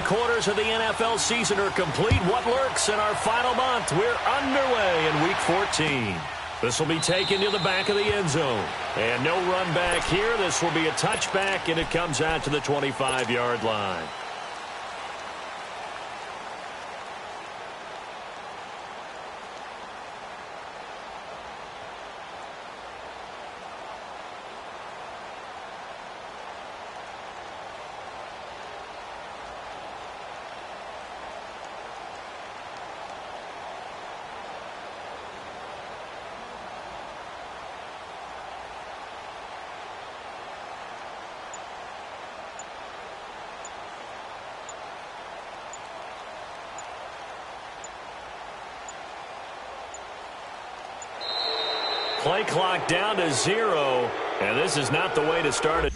3/4 of the NFL season are complete. What lurks in our final month? We're underway in Week 14. This will be taken to the back of the end zone. And no run back here. This will be a touchback, and it comes out to the 25-yard line. Play clock down to 0, and this is not the way to start it.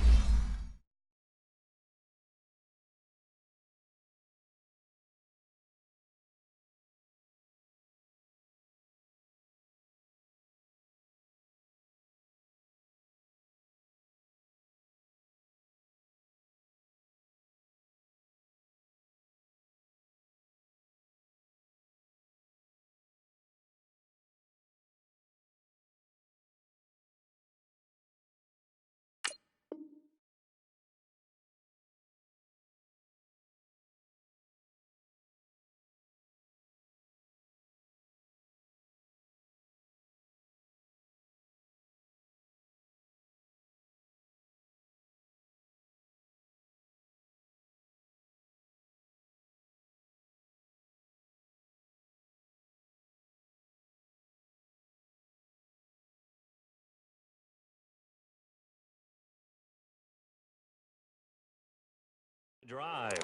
Drive.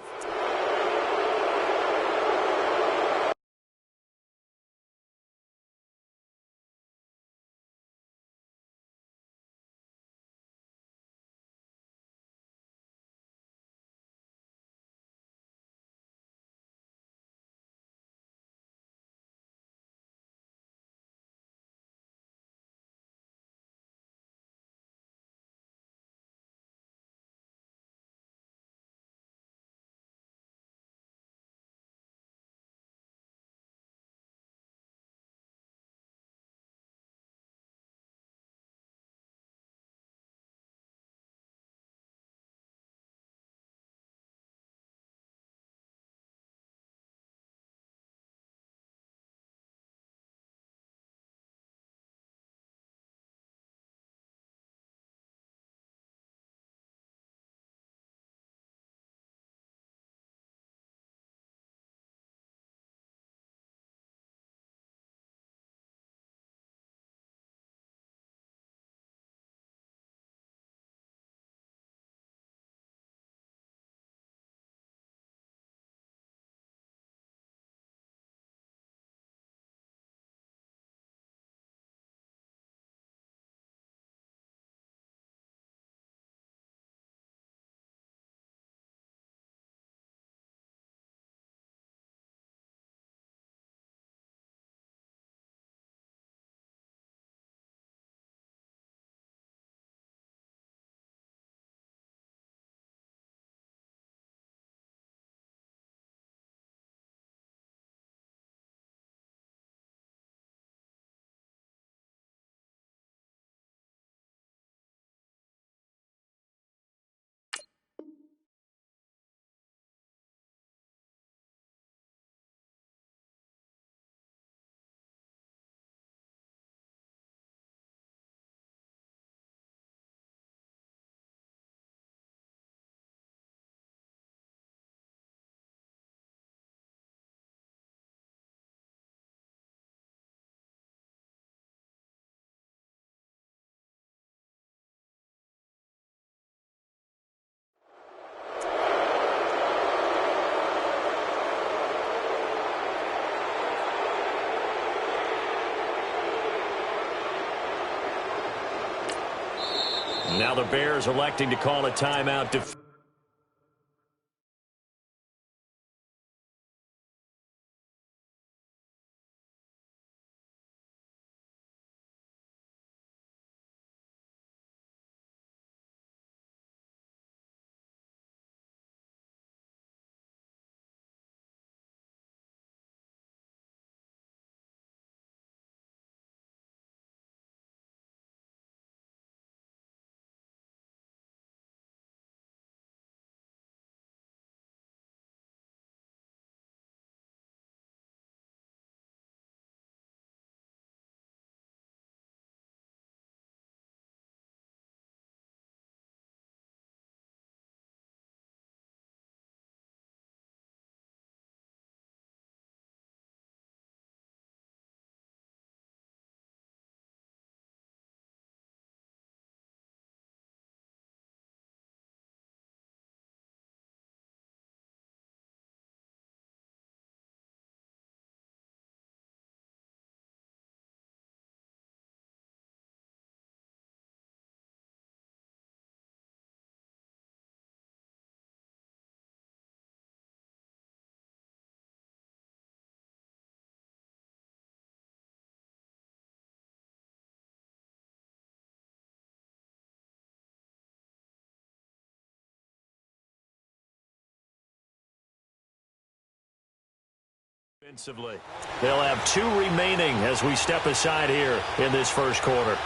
Now the Bears electing to call a timeout. Offensively, they'll have 2 remaining as we step aside here in this first quarter.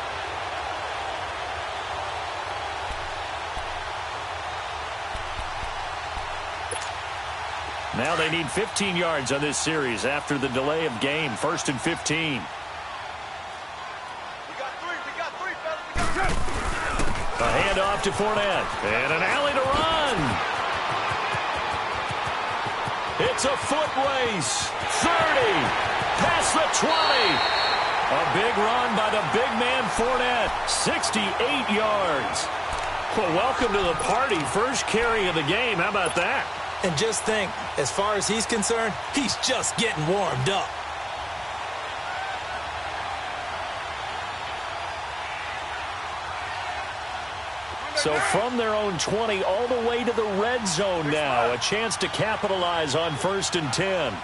Now they need 15 yards on this series after the delay of game. 1st and 15. A handoff to Fournette. And an alley to run. It's a foot race. 30. Past the 20. A big run by the big man Fournette. 68 yards. Well, welcome to the party. First carry of the game. How about that? And just think, as far as he's concerned, he's just getting warmed up. So from their own 20 all the way to the red zone now. A chance to capitalize on 1st and 10.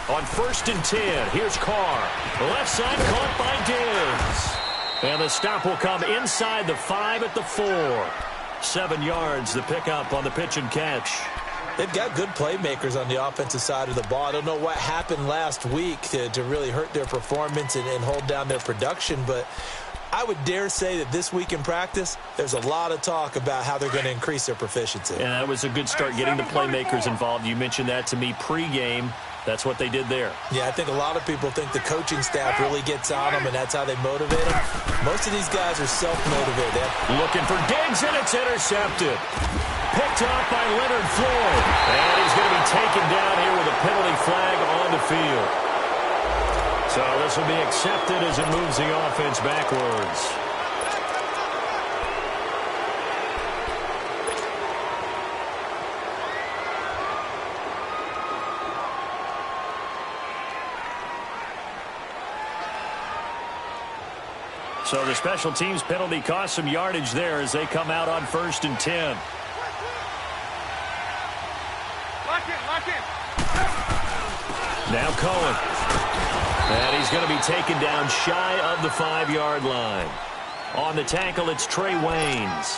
On 1st and 10, here's Carr. Left side caught by Diggs. And the stop will come inside the 5 at the 4. 7 yards, the pickup on the pitch and catch. They've got good playmakers on the offensive side of the ball. I don't know what happened last week to really hurt their performance and hold down their production, but I would dare say that this week in practice, there's a lot of talk about how they're going to increase their proficiency. Yeah, that was a good start getting the playmakers involved. You mentioned that to me pregame. That's what they did there. Yeah, I think a lot of people think the coaching staff really gets on them, and that's how they motivate them. Most of these guys are self-motivated. Looking for Diggs, and it's intercepted. Picked off by Leonard Floyd. And he's going to be taken down here with a penalty flag on the field. So this will be accepted as it moves the offense backwards. So the special teams penalty cost some yardage there as they come out on 1st and 10. Lock in. Now Cohen. And he's going to be taken down shy of the 5-yard line. On the tackle, it's Trey Waynes.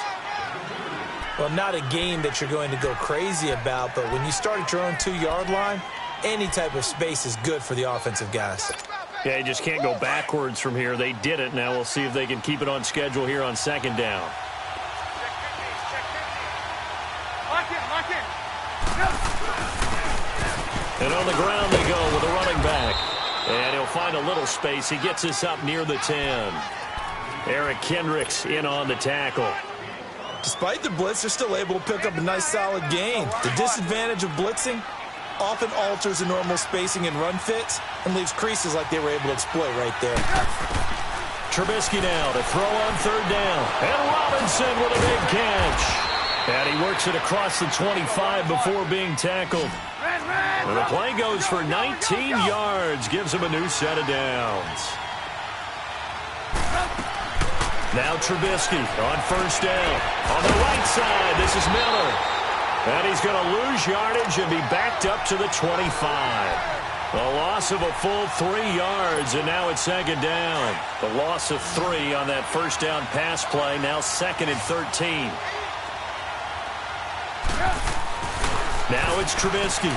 Well, not a game that you're going to go crazy about, but when you start at your own 2-yard line, any type of space is good for the offensive guys. Yeah, you just can't go backwards from here. They did it. Now we'll see if they can keep it on schedule here on 2nd down. Lock in. And on the ground they go with a running back. And he'll find a little space. He gets us up near the 10. Eric Kendricks in on the tackle. Despite the blitz, they're still able to pick up a nice solid gain. The disadvantage of blitzing often alters the normal spacing and run fits and leaves creases like they were able to exploit right there. Trubisky now to throw on 3rd down. And Robinson with a big catch. And he works it across the 25 before being tackled. And the play goes for 19 yards. Gives him a new set of downs. Now Trubisky on 1st down. On the right side, this is Miller. And he's going to lose yardage and be backed up to the 25. A loss of a full 3 yards, and now it's 2nd down. The loss of 3 on that 1st down pass play, now 2nd and 13. Now it's Trubisky.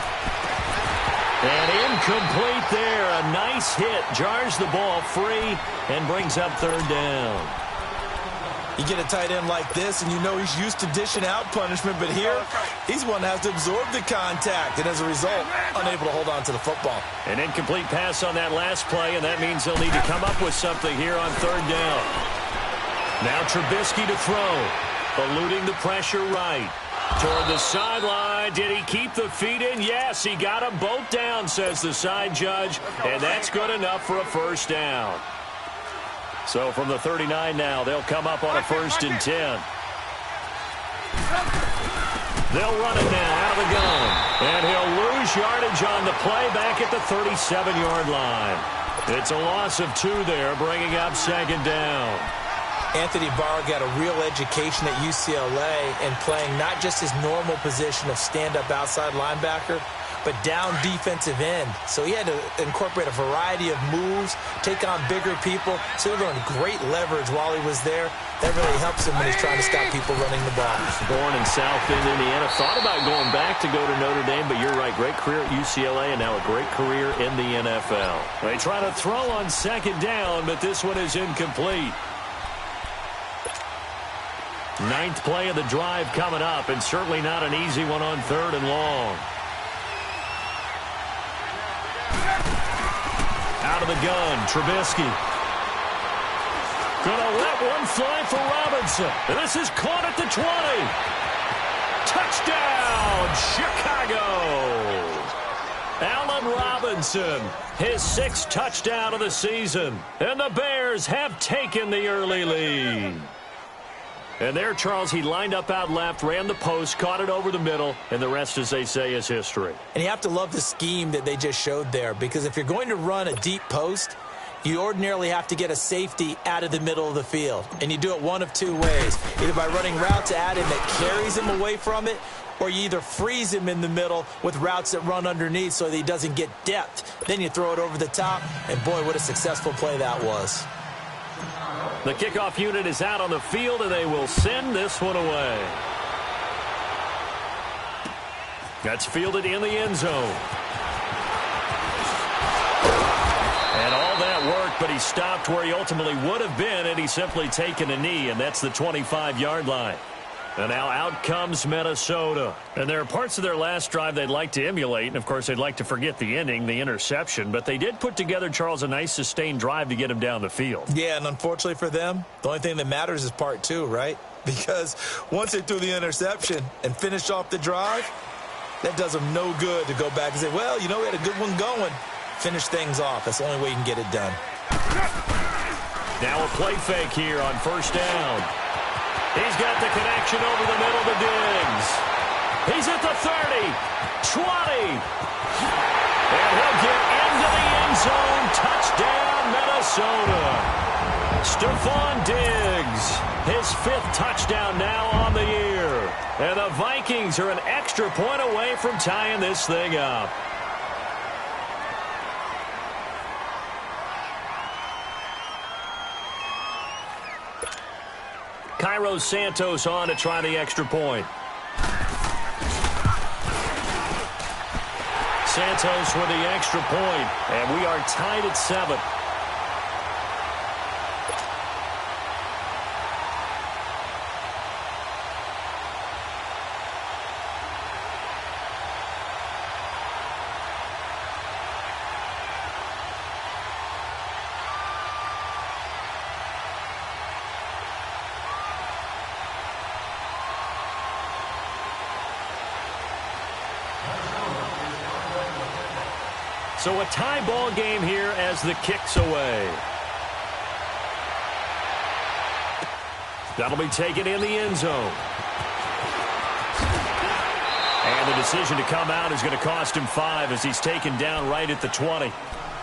And incomplete there. A nice hit. Jars the ball free and brings up 3rd down. You get a tight end like this, and you know he's used to dishing out punishment, but here, he's one that has to absorb the contact, and as a result, unable to hold on to the football. An incomplete pass on that last play, and that means they'll need to come up with something here on 3rd down. Now Trubisky to throw, eluding the pressure right. Toward the sideline. Did he keep the feet in? Yes, he got them both down, says the side judge, and that's good enough for a 1st down. So from the 39 now, they'll come up on a 1st and 10. They'll run it now out of the gun. And he'll lose yardage on the play back at the 37-yard line. It's a loss of 2 there, bringing up 2nd down. Anthony Barr got a real education at UCLA and playing not just his normal position of stand-up outside linebacker, but down defensive end. So he had to incorporate a variety of moves, take on bigger people. So he learned great leverage while he was there. That really helps him when he's trying to stop people running the ball. Born in South Bend, Indiana. Thought about going back to go to Notre Dame, but you're right. Great career at UCLA and now a great career in the NFL. They try to throw on second down, but this one is incomplete. Ninth play of the drive coming up, and certainly not an easy one on third and long. Out of the gun, Trubisky. Gonna let one fly for Robinson. And this is caught at the 20. Touchdown, Chicago. Allen Robinson, his 6th touchdown of the season. And the Bears have taken the early lead. And there, Charles, he lined up out left, ran the post, caught it over the middle, and the rest, as they say, is history. And you have to love the scheme that they just showed there, because if you're going to run a deep post, you ordinarily have to get a safety out of the middle of the field. And you do it one of two ways, either by running routes at him that carries him away from it, or you either freeze him in the middle with routes that run underneath so that he doesn't get depth. Then you throw it over the top, and boy, what a successful play that was. The kickoff unit is out on the field, and they will send this one away. That's fielded in the end zone. And all that worked, but he stopped where he ultimately would have been had he simply taken a knee, and that's the 25-yard line. And now out comes Minnesota. And there are parts of their last drive they'd like to emulate. And, of course, they'd like to forget the ending, the interception. But they did put together, Charles, a nice sustained drive to get him down the field. Yeah, and unfortunately for them, the only thing that matters is part 2, right? Because once they threw the interception and finished off the drive, that does them no good to go back and say, well, you know, we had a good one going. Finish things off. That's the only way you can get it done. Now a play fake here on first down. He's got the connection over the middle to Diggs. He's at the 30, 20. And he'll get into the end zone. Touchdown, Minnesota. Stephon Diggs, his 5th touchdown now on the year. And the Vikings are an extra point away from tying this thing up. Cairo Santos on to try the extra point. Santos with the extra point, and we are tied at 7. So a tie ball game here as the kick's away. That'll be taken in the end zone. And the decision to come out is going to cost him 5 as he's taken down right at the 20.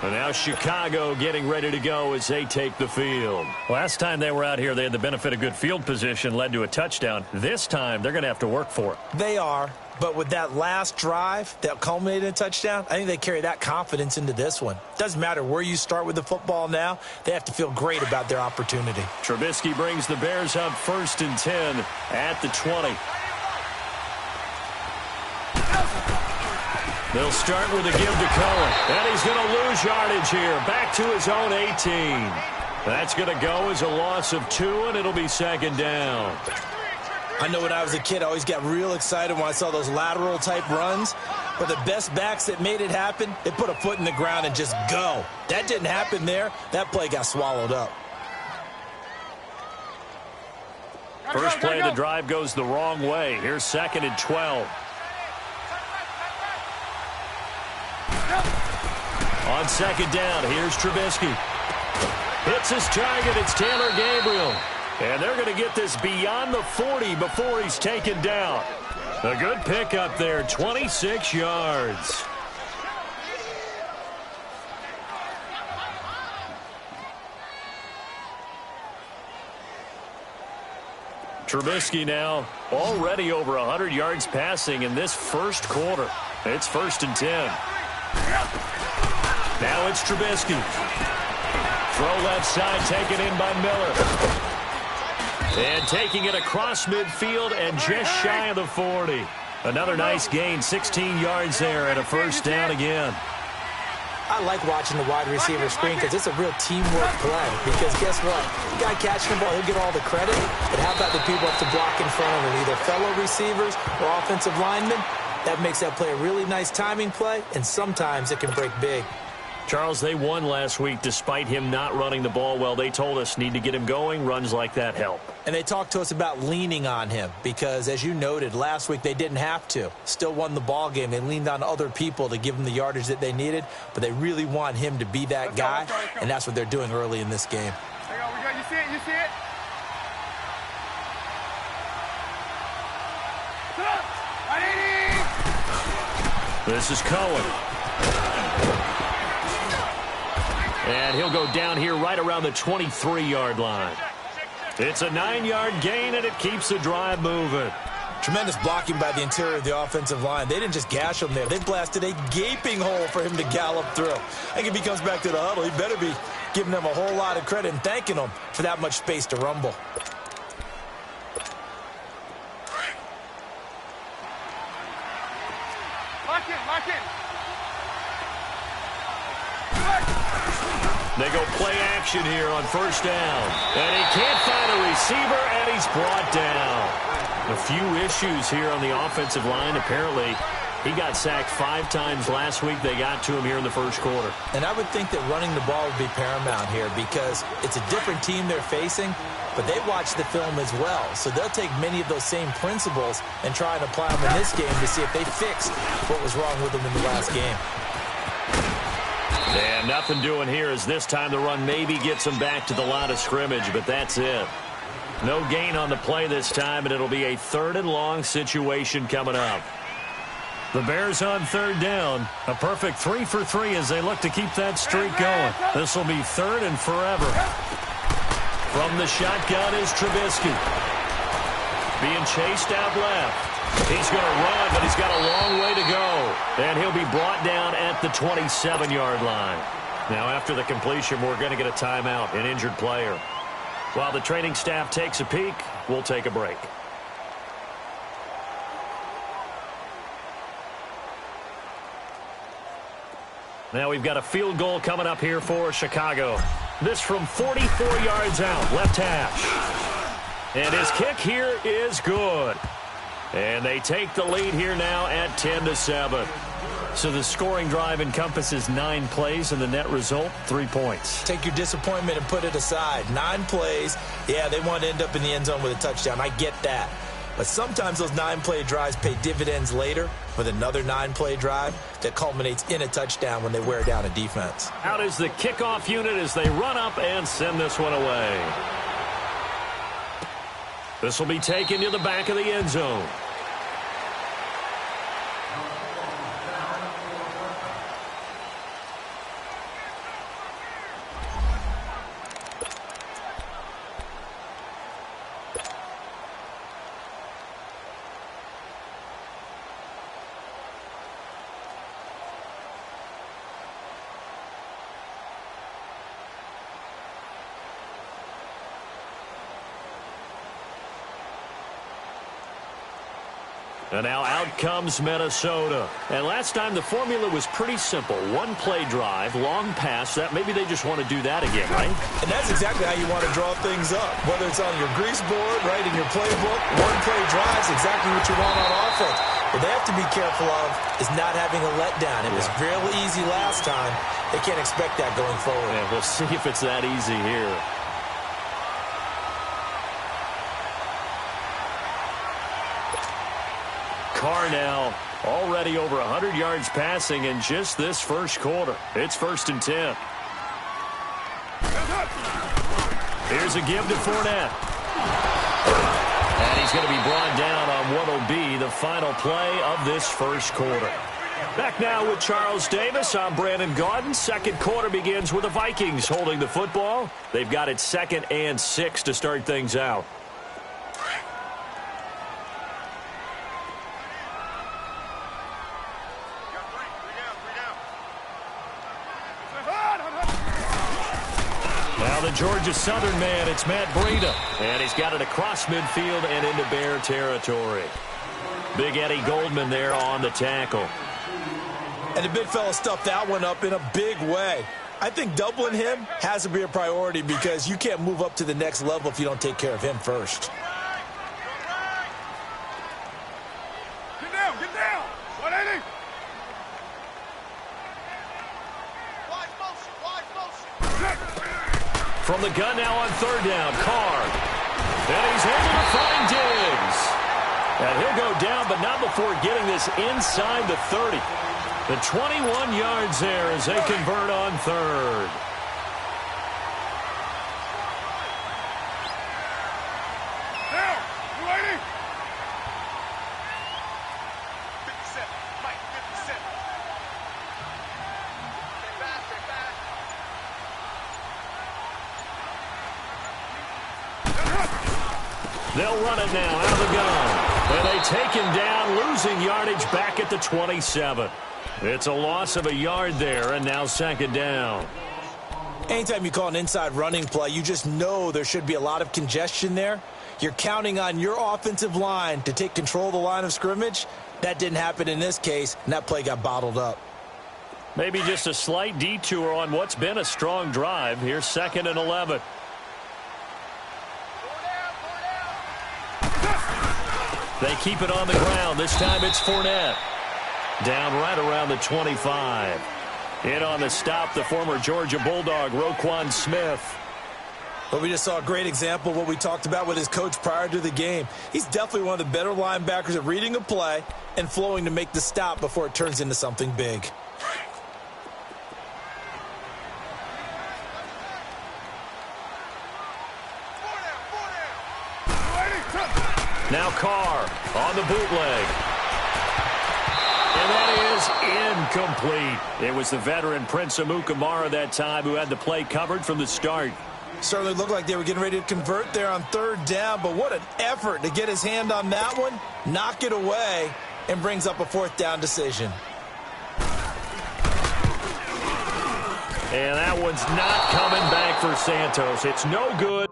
And now Chicago getting ready to go as they take the field. Last time they were out here, they had the benefit of good field position, led to a touchdown. This time, they're going to have to work for it. They are. But with that last drive that culminated in a touchdown, I think they carry that confidence into this one. Doesn't matter where you start with the football now. They have to feel great about their opportunity. Trubisky brings the Bears up 1st and 10 at the 20. They'll start with a give to Cohen. And he's going to lose yardage here. Back to his own 18. That's going to go as a loss of 2, and it'll be 2nd down. I know when I was a kid, I always got real excited when I saw those lateral-type runs. But the best backs that made it happen, they put a foot in the ground and just go. That didn't happen there. That play got swallowed up. First play of the drive goes the wrong way. Here's 2nd and 12. On 2nd down, here's Trubisky. Hits his target. It's Taylor Gabriel. And they're going to get this beyond the 40 before he's taken down. A good pickup there, 26 yards. Trubisky now already over 100 yards passing in this first quarter. It's 1st and 10. Now it's Trubisky. Throw left side taken in by Miller. And taking it across midfield and just shy of the 40. Another nice gain, 16 yards there and a 1st down again. I like watching the wide receiver screen because it's a real teamwork play. Because guess what? The guy catching the ball, he'll get all the credit. But how about the people up to block in front of him, either fellow receivers or offensive linemen? That makes that play a really nice timing play, and sometimes it can break big. Charles, they won last week despite him not running the ball well. They told us need to get him going. Runs like that help. And they talked to us about leaning on him because, as you noted, last week they didn't have to. Still won the ball game. They leaned on other people to give them the yardage that they needed, but they really want him to be that guy, and that's what they're doing early in this game. We go. You see it? You see it? This is Cohen. And he'll go down here right around the 23-yard line. It's a 9-yard gain, and it keeps the drive moving. Tremendous blocking by the interior of the offensive line. They didn't just gash him there. They blasted a gaping hole for him to gallop through. I think if he comes back to the huddle, he better be giving them a whole lot of credit and thanking them for that much space to rumble. Lock it. They go play action here on 1st down. And he can't find a receiver, and he's brought down. A few issues here on the offensive line. Apparently, he got sacked 5 times last week. They got to him here in the 1st quarter. And I would think that running the ball would be paramount here because it's a different team they're facing, but they watch the film as well. So they'll take many of those same principles and try and apply them in this game to see if they fixed what was wrong with them in the last game. And nothing doing here as this time the run maybe gets him back to the line of scrimmage, but that's it. No gain on the play this time, and it'll be a 3rd and long situation coming up. The Bears on 3rd down. A perfect 3 for 3 as they look to keep that streak going. This will be 3rd and forever. From the shotgun is Trubisky. Being chased out left. He's going to run, but he's got a long way to go. And he'll be brought down at the 27-yard line. Now, after the completion, we're going to get a timeout, an injured player. While the training staff takes a peek, we'll take a break. Now we've got a field goal coming up here for Chicago. This from 44 yards out, left hash. And his kick here is good. And they take the lead here now at 10-7. So the scoring drive encompasses 9 plays, and the net result, 3 points. Take your disappointment and put it aside. 9 plays. Yeah, they want to end up in the end zone with a touchdown. I get that. But sometimes those 9-play drives pay dividends later with another 9-play drive that culminates in a touchdown when they wear down a defense. Out is the kickoff unit as they run up and send this one away. This will be taken to the back of the end zone. And now out comes Minnesota. And last time the formula was pretty simple. 1-play drive, long pass. That maybe they just want to do that again, right? And that's exactly how you want to draw things up. Whether it's on your grease board, right, in your playbook, 1-play drive is exactly what you want on offense. What they have to be careful of is not having a letdown. It was really easy last time. They can't expect that going forward. Yeah, we'll see if it's that easy here. Carr now already over 100 yards passing in just this first quarter. It's 1st and 10. Here's a give to Fournette. And he's going to be brought down on what will be the final play of this first quarter. Back now with Charles Davis. I'm Brandon Gaudin. Second quarter begins with the Vikings holding the football. They've got it 2nd and 6 to start things out. Now the Georgia Southern man, it's Matt Breida. And he's got it across midfield and into Bear territory. Big Eddie Goldman there on the tackle. And the big fella stuffed that one up in a big way. I think doubling him has to be a priority because you can't move up to the next level if you don't take care of him first. Get down, get down. 180. Wide motion. From the gun now on third down, Carr. And he's able to find Diggs. And he'll go down, but not before getting this inside the 30. The 21 yards there as they convert on third. Down. 280. 57. Mike, 57. Stay back, stay back. They'll run it now out of the gun. And they take him down, losing yardage back at the 27. It's a loss of a yard there, and now second down. Anytime you call an inside running play, you just know there should be a lot of congestion there. You're counting on your offensive line to take control of the line of scrimmage. That didn't happen in this case, and that play got bottled up. Maybe just a slight detour on what's been a strong drive. Here's 2nd and 11. They keep it on the ground. This time it's Fournette. Down right around the 25. In on the stop, the former Georgia Bulldog, Roquan Smith. But we just saw a great example of what we talked about with his coach prior to the game. He's definitely one of the better linebackers at reading a play and flowing to make the stop before it turns into something big. Now Carr on the bootleg. And that is incomplete. It was the veteran Prince Amukamara that time who had the play covered from the start. Certainly looked like they were getting ready to convert there on third down, but what an effort to get his hand on that one, knock it away, and brings up a fourth down decision. And that one's not coming back for Santos. It's no good.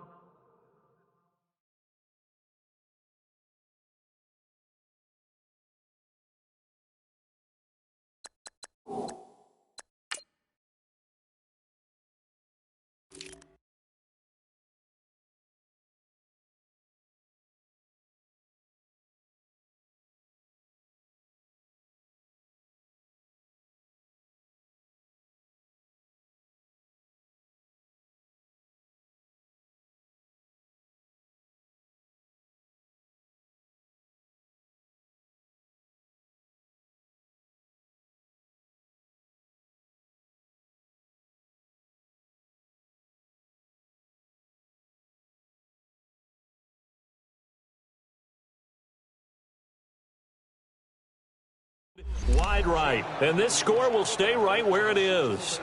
Wide right. And this score will stay right where it is.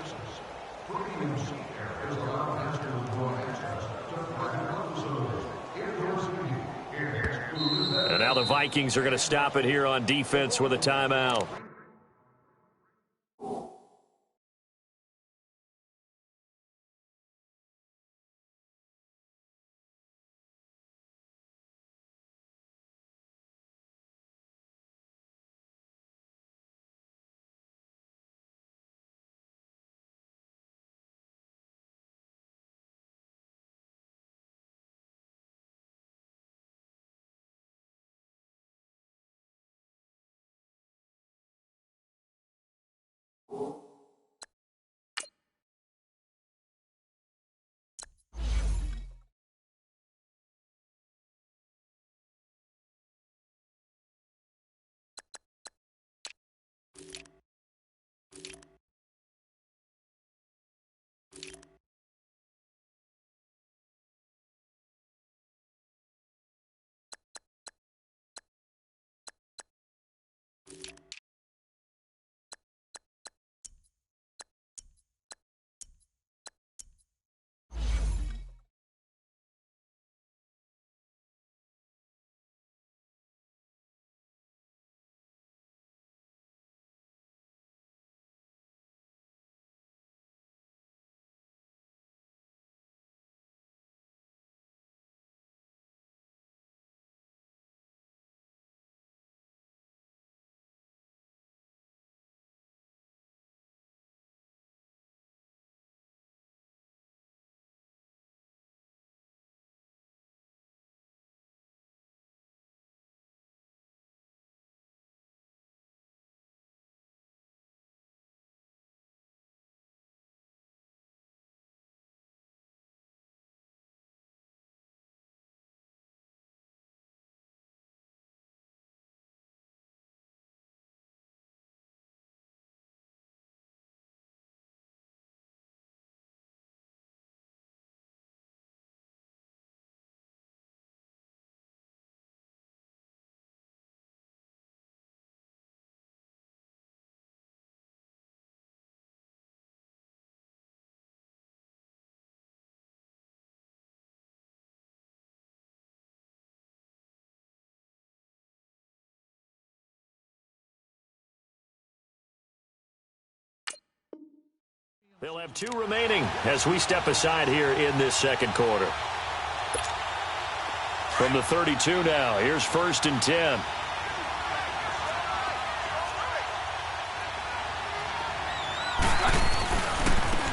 And now the Vikings are going to stop it here on defense with a timeout. They'll have 2 remaining as we step aside here in this second quarter. From the 32 now, here's 1st and 10.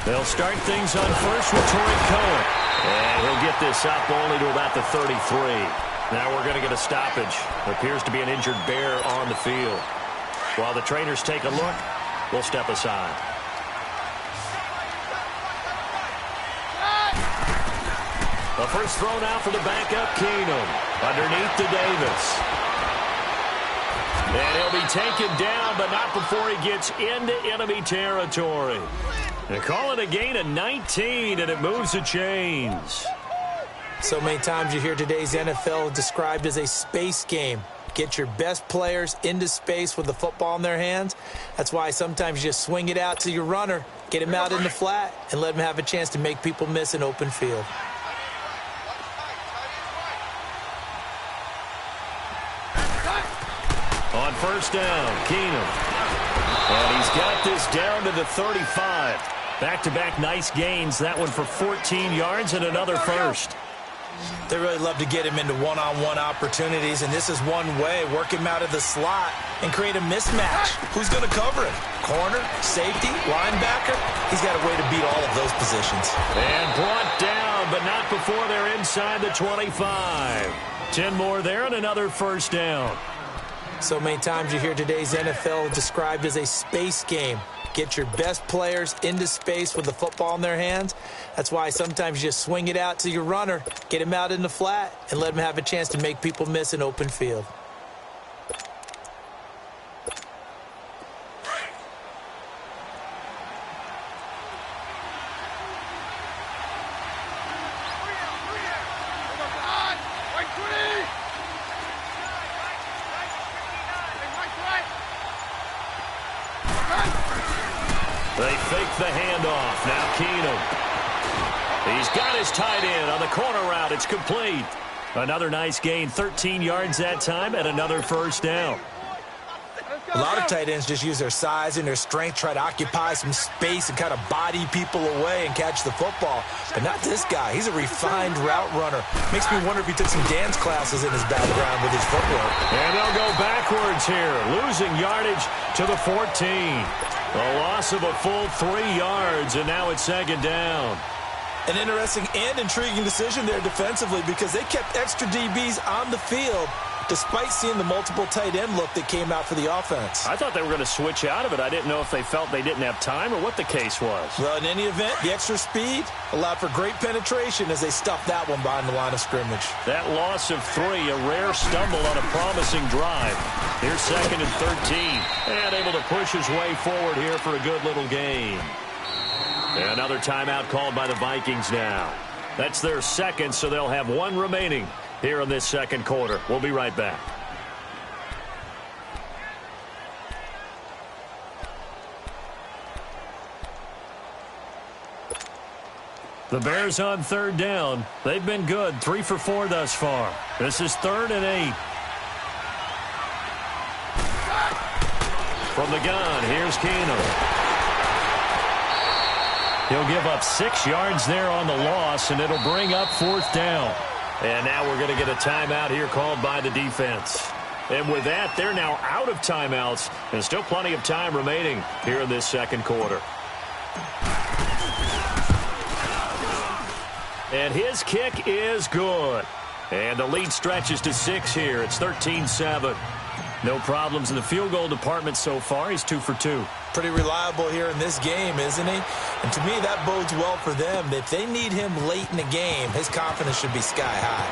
They'll start things on first with Torrey Cohen. And he'll get this up only to about the 33. Now we're going to get a stoppage. Appears to be an injured bear on the field. While the trainers take a look, we'll step aside. The first throw now for the backup, Keenum. Underneath to Davis. And he'll be taken down, but not before he gets into enemy territory. They call it a gain of 19, and it moves the chains. So many times you hear today's NFL described as a space game. Get your best players into space with the football in their hands. That's why sometimes you just swing it out to your runner, get him out in the flat, and let him have a chance to make people miss an open field. On first down, Keenum. And he's got this down to the 35. Back-to-back nice gains. That one for 14 yards and another first. They really love to get him into one-on-one opportunities, and this is one way. Work him out of the slot and create a mismatch. Who's going to cover him? Corner, safety, linebacker? He's got a way to beat all of those positions. And brought down, but not before they're inside the 25. 10 more there and another first down. So many times you hear today's NFL described as a space game. Get your best players into space with the football in their hands. That's why sometimes you just swing it out to your runner, get him out in the flat, and let him have a chance to make people miss an open field. They fake the handoff. Now Keenum. He's got his tight end on the corner route. It's complete. Another nice gain, 13 yards that time, and another first down. A lot of tight ends just use their size and their strength, try to occupy some space and kind of body people away and catch the football. But not this guy. He's a refined route runner. Makes me wonder if he took some dance classes in his background with his footwork. And they'll go backwards here, losing yardage to the 14. A loss of a full 3 yards, and now it's second down. An interesting and intriguing decision there defensively because they kept extra DBs on the field despite seeing the multiple tight end look that came out for the offense. I thought they were going to switch out of it. I didn't know if they felt they didn't have time or what the case was. Well, in any event, the extra speed allowed for great penetration as they stuffed that one behind the line of scrimmage. That loss of 3, a rare stumble on a promising drive. Here's second and 13. And able to push his way forward here for a good little gain. And another timeout called by the Vikings now. That's their second, so they'll have 1 remaining here in this second quarter. We'll be right back. The Bears on third down. They've been good, 3 for 4 thus far. This is 3rd and 8. From the gun, here's Keenum. He'll give up 6 yards there on the loss, and it'll bring up 4th down. And now we're going to get a timeout here called by the defense. And with that, they're now out of timeouts, and still plenty of time remaining here in this second quarter. And his kick is good. And the lead stretches to 6 here. It's 13-7. No problems in the field goal department so far. He's 2 for 2. Pretty reliable here in this game, isn't he? And to me, that bodes well for them. If they need him late in the game, his confidence should be sky high.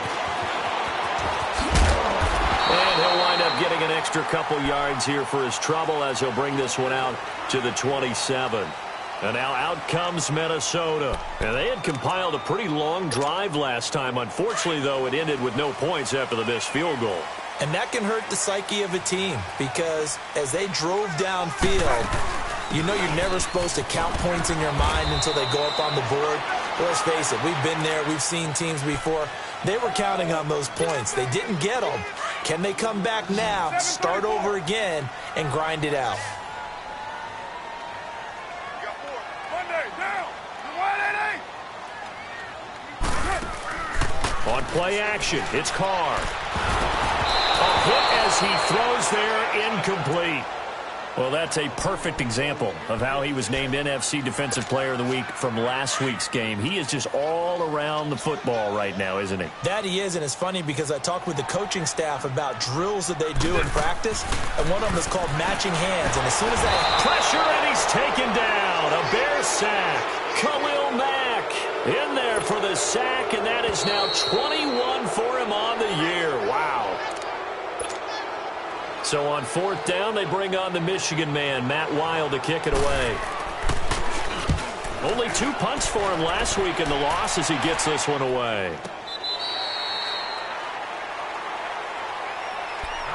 And he'll wind up getting an extra couple yards here for his trouble as he'll bring this one out to the 27. And now out comes Minnesota. And they had compiled a pretty long drive last time. Unfortunately, though, it ended with no points after the missed field goal. And that can hurt the psyche of a team because as they drove downfield, you know you're never supposed to count points in your mind until they go up on the board. But let's face it, we've been there. We've seen teams before. They were counting on those points. They didn't get them. Can they come back now, start over again, and grind it out? Monday, down. On play action, it's Carr. A hit as he throws there, incomplete. Well, that's a perfect example of how he was named NFC Defensive Player of the Week from last week's game. He is just all around the football right now, isn't he? That he is, and it's funny because I talked with the coaching staff about drills that they do in practice, and one of them is called matching hands. And as soon as that pressure, and he's taken down. A Bear sack. Khalil Mack in there for the sack, and that is now 21 for him on the year. Wow. So on fourth down, they bring on the Michigan man, Matt Wild, to kick it away. Only 2 punts for him last week in the loss as he gets this one away.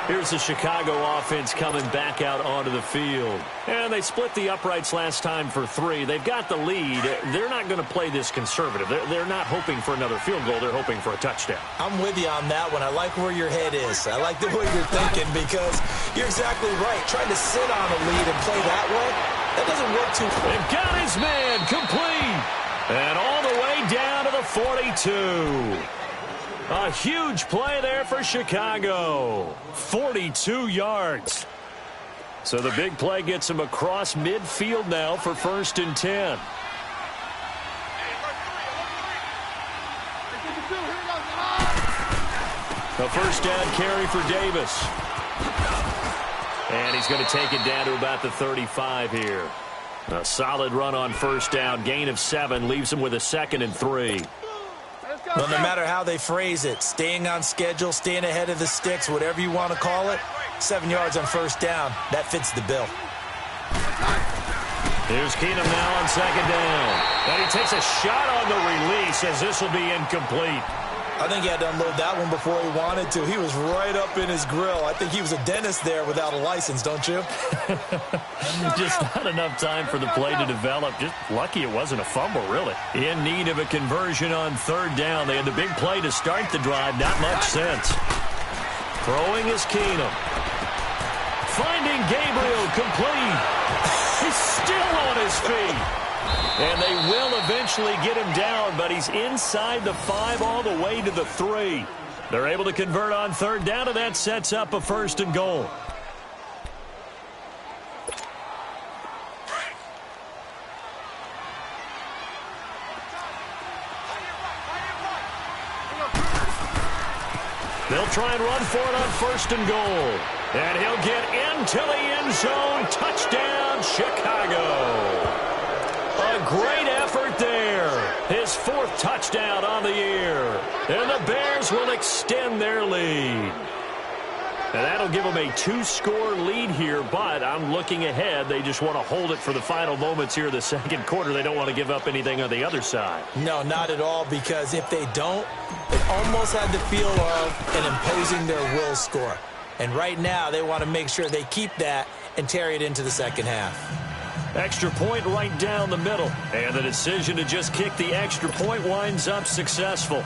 Here's the Chicago offense coming back out onto the field. And they split the uprights last time for 3. They've got the lead. They're not going to play this conservative. They're not hoping for another field goal. They're hoping for a touchdown. I'm with you on that one. I like where your head is. I like the way you're thinking because you're exactly right. Trying to sit on a lead and play that way, that doesn't work too well. They've got his man complete. And all the way down to the 42. A huge play there for Chicago. 42 yards. So the big play gets him across midfield now for 1st and 10. A first down carry for Davis. And he's going to take it down to about the 35 here. A solid run on first down. Gain of 7 leaves him with a 2nd and 3. Well, no matter how they phrase it, staying on schedule, staying ahead of the sticks, whatever you want to call it, 7 yards on first down, that fits the bill. Here's Keenum now on 2nd down. And he takes a shot on the release as this will be incomplete. I think he had to unload that one before he wanted to. He was right up in his grill. I think he was a dentist there without a license, don't you? Just not enough time for the play to develop. Just lucky it wasn't a fumble, really. In need of a conversion on 3rd down. They had the big play to start the drive. Not much sense. Throwing is Keenum. Finding Gabriel complete. He's still on his feet. And they will eventually get him down, but he's inside the 5 all the way to the 3. They're able to convert on 3rd down, and that sets up a 1st and goal. They'll try and run for it on 1st and goal. And he'll get into the end zone. Touchdown, Chicago. A great effort there. His 4th touchdown on the year. And the Bears will extend their lead. And that'll give them a 2-score lead here, but I'm looking ahead. They just want to hold it for the final moments here of the 2nd quarter. They don't want to give up anything on the other side. No, not at all, because if they don't, it almost had the feel of an imposing their will score. And right now, they want to make sure they keep that and carry it into the 2nd half. Extra point right down the middle. And the decision to just kick the extra point winds up successful.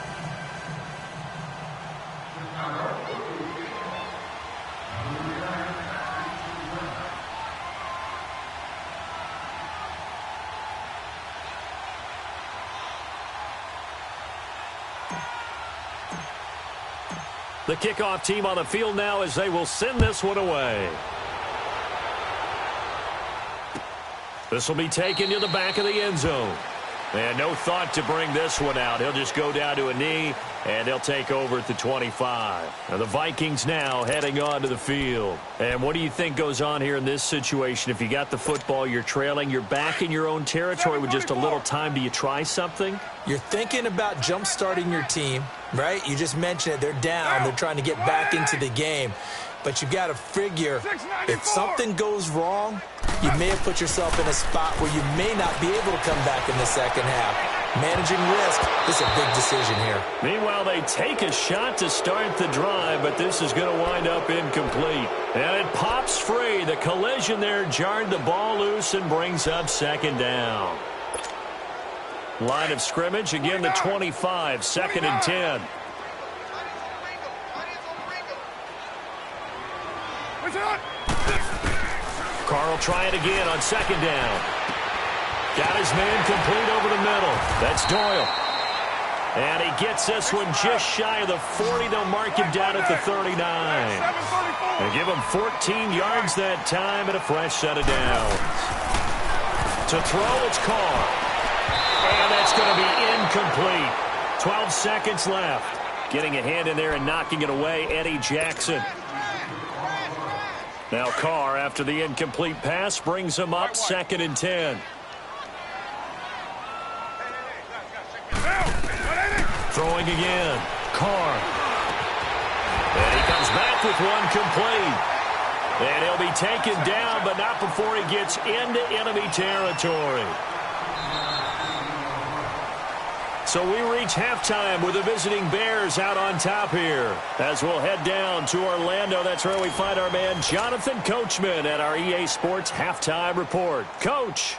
The kickoff team on the field now as they will send this one away. This will be taken to the back of the end zone. And no thought to bring this one out. He'll just go down to a knee, and they'll take over at the 25. Now the Vikings now heading onto the field. And what do you think goes on here in this situation? If you got the football, you're trailing, you're back in your own territory with just a little time. Do you try something? You're thinking about jump-starting your team, right? You just mentioned it. They're down. They're trying to get back into the game. But you've got to figure, if something goes wrong, you may have put yourself in a spot where you may not be able to come back in the 2nd half. Managing risk is a big decision here. Meanwhile, they take a shot to start the drive, but this is going to wind up incomplete. And it pops free. The collision there jarred the ball loose and brings up 2nd down. Line of scrimmage, again the 25, 2nd and 10. Carl try it again on 2nd down. Got his man complete over the middle. That's Doyle. And he gets this one just shy of the 40. They'll mark him down at the 39. And give him 14 yards that time and a fresh set of downs. To throw, it's Carr. And that's going to be incomplete. 12 seconds left. Getting a hand in there and knocking it away, Eddie Jackson. Now Carr, after the incomplete pass, brings him up 2nd and 10. Throwing again. Carr. And he comes back with one complete. And he'll be taken down, but not before he gets into enemy territory. So we reach halftime with the visiting Bears out on top here. As we'll head down to Orlando, that's where we find our man Jonathan Coachman at our EA Sports Halftime Report. Coach.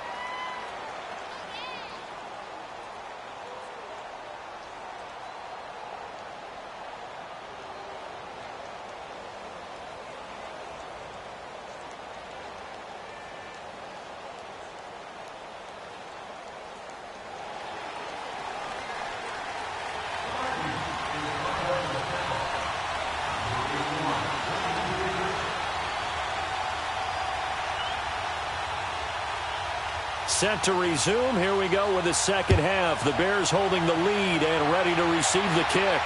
Set to resume. Here we go with the second half. The Bears holding the lead and ready to receive the kick.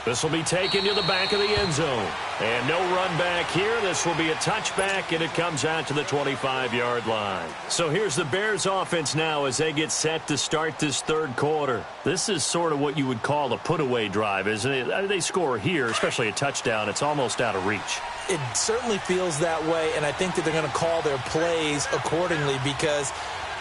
This will be taken to the back of the end zone. And no run back here. This will be a touchback, and it comes out to the 25-yard line. So here's the Bears offense now as they get set to start this third quarter. This is sort of what you would call a put-away drive, isn't it? They score here, especially a touchdown. It's almost out of reach. It certainly feels that way, and I think that they're going to call their plays accordingly because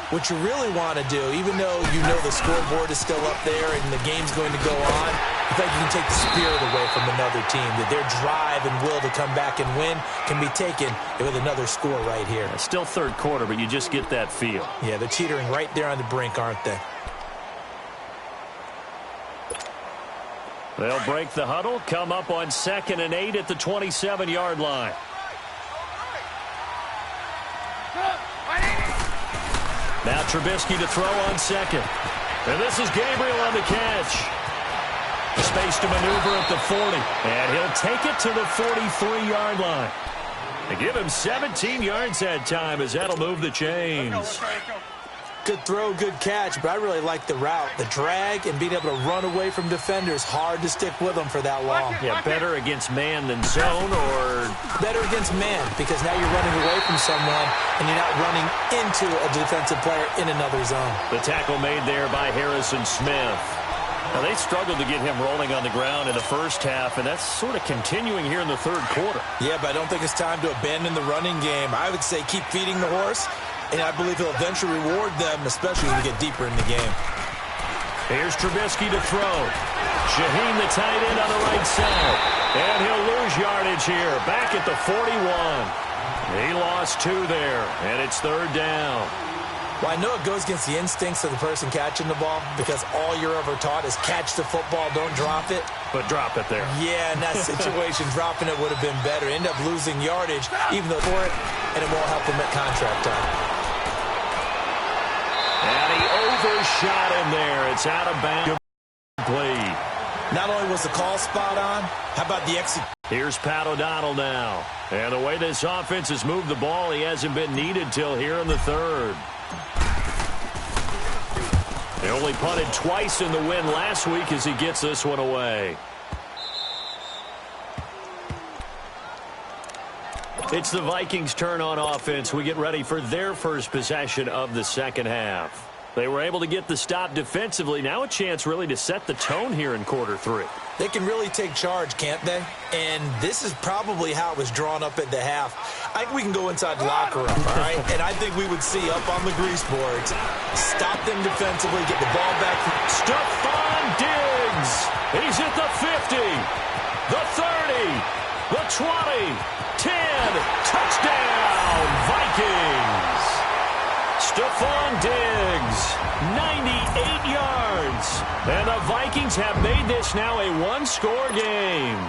what you really want to do, even though you know the scoreboard is still up there and the game's going to go on, I think you can take the spirit away from another team, that their drive and will to come back and win can be taken with another score right here. It's still third quarter, but you just get that feel. Yeah, they're teetering right there on the brink, aren't they? They'll break the huddle, come up on 2nd and 8 at the 27-yard line. Now Trubisky to throw on 2nd. And this is Gabriel on the catch. Space to maneuver at the 40. And he'll take it to the 43-yard line. They give him 17 yards that time as that'll move the chains. Good throw, good catch, but I really like the route. The drag and being able to run away from defenders, hard to stick with them for that long. Yeah, better against man than zone, or better against man, because now you're running away from someone and you're not running into a defensive player in another zone. The tackle made there by Harrison Smith. Now, they struggled to get him rolling on the ground in the first half, and that's sort of continuing here in the third quarter. Yeah, but I don't think it's time to abandon the running game. I would say keep feeding the horse, and I believe he'll eventually reward them, especially as we get deeper in the game. Here's Trubisky to throw. Shaheen, the tight end, on the right side. And he'll lose yardage here, back at the 41. He lost 2 there, and it's third down. Well, I know it goes against the instincts of the person catching the ball because all you're ever taught is catch the football, don't drop it. But drop it there. Yeah, in that situation, dropping it would have been better. End up losing yardage, even though for it, and it won't help them at contract time. And he overshot him there. It's out of bounds. Not only was the call spot on, how about the execution? Here's Pat O'Donnell now. And the way this offense has moved the ball, he hasn't been needed till here in the third. They only punted twice in the win last week as he gets this one away. It's the Vikings' turn on offense. We get ready for their first possession of the second half. They were able to get the stop defensively. Now a chance really to set the tone here in quarter 3. They can really take charge, can't they? And this is probably how it was drawn up at the half. I think we can go inside the locker room, all right? And I think we would see up on the grease boards, stop them defensively, get the ball back. Stephon Diggs. He's at the 50, the 30, the 20, 10. Touchdown, Vikings. Stephon Diggs, 98 yards. And the Vikings have made this now a one-score game.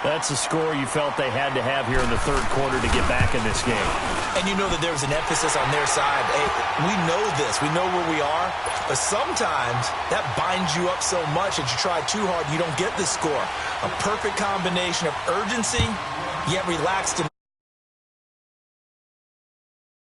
That's the score you felt they had to have here in the third quarter to get back in this game. And you know that there's an emphasis on their side. Hey, we know this. We know where we are. But sometimes that binds you up so much that you try too hard, you don't get the score. A perfect combination of urgency, yet relaxed.